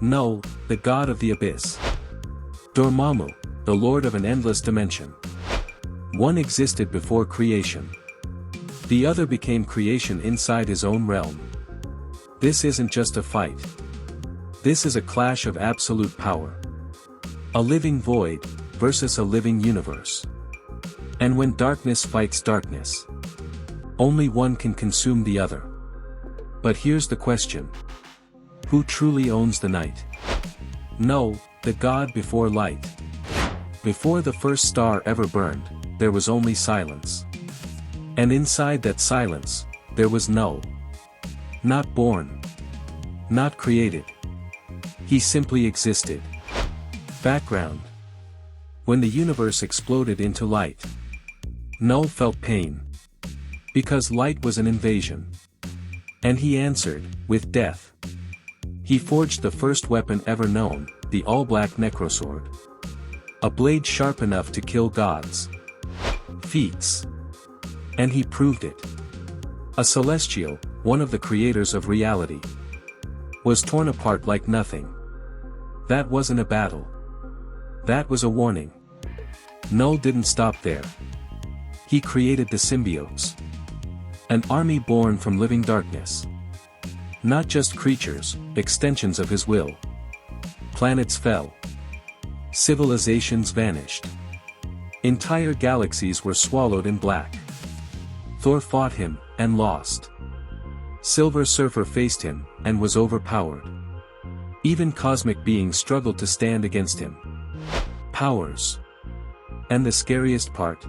Knull, the god of the abyss. Dormammu, the lord of an endless dimension. One existed before creation. The other became creation inside his own realm. This isn't just a fight. This is a clash of absolute power. A living void, versus a living universe. And when darkness fights darkness, only one can consume the other. But here's the question. Who truly owns the night? Knull, the god before light. Before the first star ever burned, there was only silence. And inside that silence, there was Knull. Not born. Not created. He simply existed. Background. When the universe exploded into light, Knull felt pain. Because light was an invasion. And he answered, with death. He forged the first weapon ever known, the all-black Necrosword. A blade sharp enough to kill gods. Feats. And he proved it. A celestial, one of the creators of reality, was torn apart like nothing. That wasn't a battle. That was a warning. Knull didn't stop there. He created the Symbiotes. An army born from living darkness. Not just creatures, extensions of his will. Planets fell. Civilizations vanished. Entire galaxies were swallowed in black. Thor fought him, and lost. Silver Surfer faced him, and was overpowered. Even cosmic beings struggled to stand against him. Powers. And the scariest part?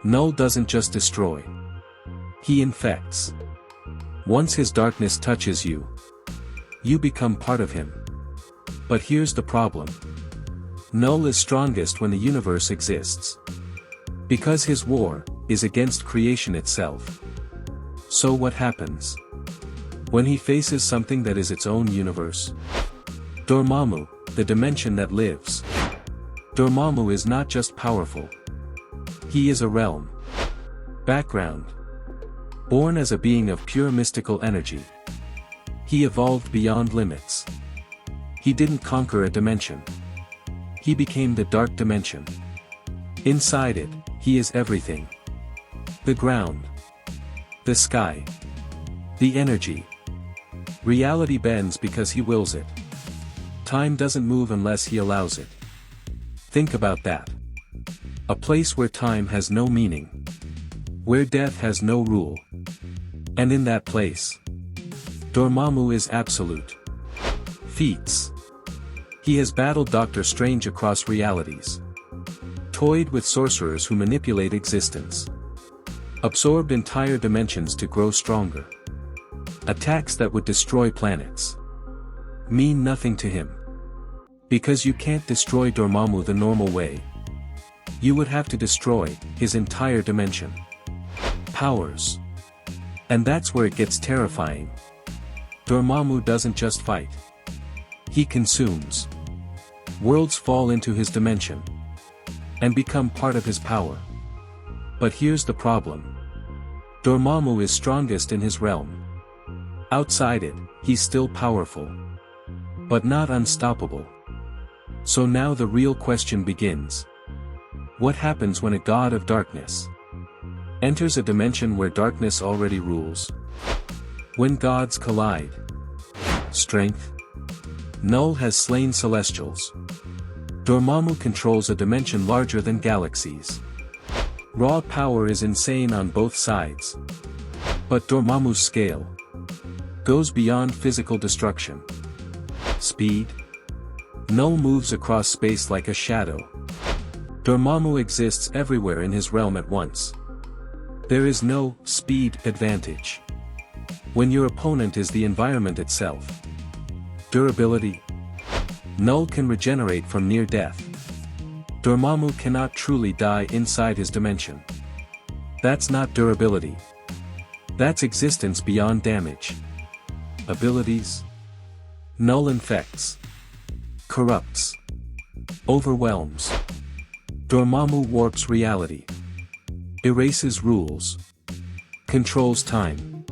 Knull doesn't just destroy. He infects. Once his darkness touches you, you become part of him. But here's the problem. Knull is strongest when the universe exists. Because his war is against creation itself. So what happens? When he faces something that is its own universe? Dormammu, the dimension that lives. Dormammu is not just powerful. He is a realm. Background. Born as a being of pure mystical energy. He evolved beyond limits. He didn't conquer a dimension. He became the dark dimension. Inside it, he is everything. The ground. The sky. The energy. Reality bends because he wills it. Time doesn't move unless he allows it. Think about that. A place where time has no meaning. Where death has no rule. And in that place, Dormammu is absolute. Feats. He has battled Doctor Strange across realities. Toyed with sorcerers who manipulate existence. Absorbed entire dimensions to grow stronger. Attacks that would destroy planets mean nothing to him. Because you can't destroy Dormammu the normal way. You would have to destroy his entire dimension. Powers. And that's where it gets terrifying. Dormammu doesn't just fight. He consumes. Worlds fall into his dimension. And become part of his power. But here's the problem. Dormammu is strongest in his realm. Outside it, he's still powerful. But not unstoppable. So now the real question begins. What happens when a god of darkness enters a dimension where darkness already rules? When gods collide. Strength. Knull has slain celestials. Dormammu controls a dimension larger than galaxies. Raw power is insane on both sides. But Dormammu's scale goes beyond physical destruction. Speed. Knull moves across space like a shadow. Dormammu exists everywhere in his realm at once. There is no speed advantage when your opponent is the environment itself. Durability. Knull can regenerate from near death. Dormammu cannot truly die inside his dimension. That's not durability. That's existence beyond damage. Abilities. Knull infects. Corrupts. Overwhelms. Dormammu warps reality. Erases rules. Controls time.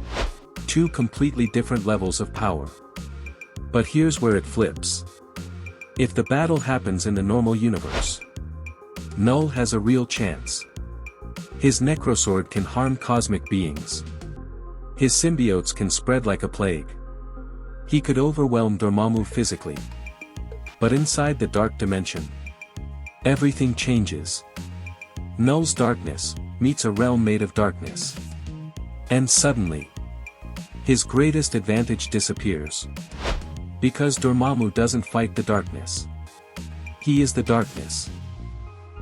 Two completely different levels of power. But here's where it flips. If the battle happens in the normal universe, Knull has a real chance. His Necrosword can harm cosmic beings. His symbiotes can spread like a plague. He could overwhelm Dormammu physically. But inside the dark dimension, everything changes. Knull's darkness meets a realm made of darkness. And suddenly, his greatest advantage disappears. Because Dormammu doesn't fight the darkness. He is the darkness.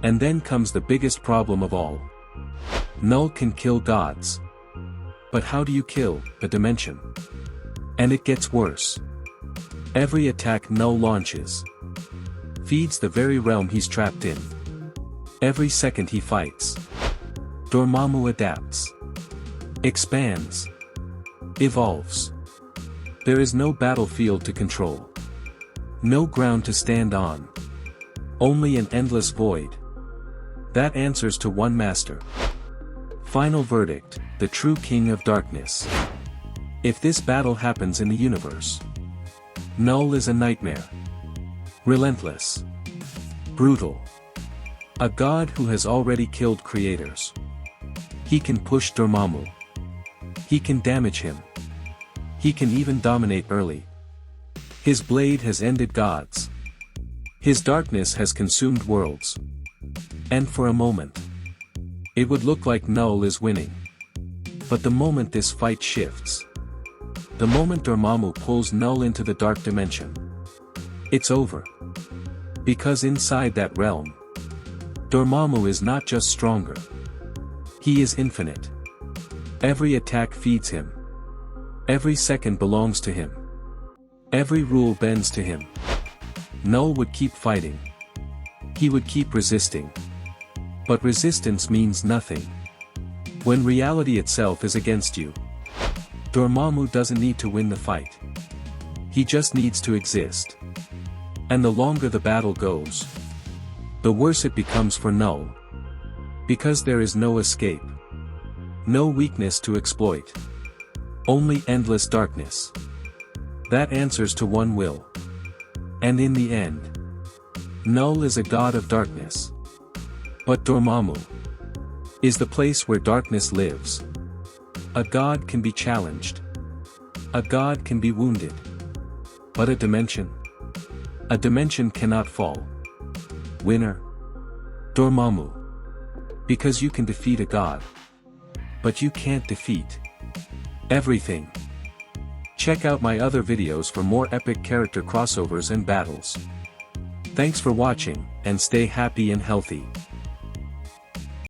And then comes the biggest problem of all. Knull can kill gods. But how do you kill a dimension? And it gets worse. Every attack Knull launches feeds the very realm he's trapped in. Every second he fights, Dormammu adapts, expands, evolves. There is no battlefield to control. No ground to stand on. Only an endless void. That answers to one master. Final verdict, the true king of darkness. If this battle happens in the universe, Knull is a nightmare. Relentless. Brutal. A god who has already killed creators. He can push Dormammu. He can damage him. He can even dominate early. His blade has ended gods. His darkness has consumed worlds. And for a moment, it would look like Knull is winning. But the moment this fight shifts, the moment Dormammu pulls Knull into the dark dimension, it's over. Because inside that realm, Dormammu is not just stronger. He is infinite. Every attack feeds him. Every second belongs to him. Every rule bends to him. Knull would keep fighting. He would keep resisting. But resistance means nothing. When reality itself is against you, Dormammu doesn't need to win the fight. He just needs to exist. And the longer the battle goes, the worse it becomes for Knull. Because there is no escape. No weakness to exploit. Only endless darkness. That answers to one will. And in the end, Knull is a god of darkness. But Dormammu is the place where darkness lives. A god can be challenged. A god can be wounded. But a dimension cannot fall. Winner? Dormammu. Because you can defeat a god. But you can't defeat everything. Check out my other videos for more epic character crossovers and battles. Thanks for watching, and stay happy and healthy.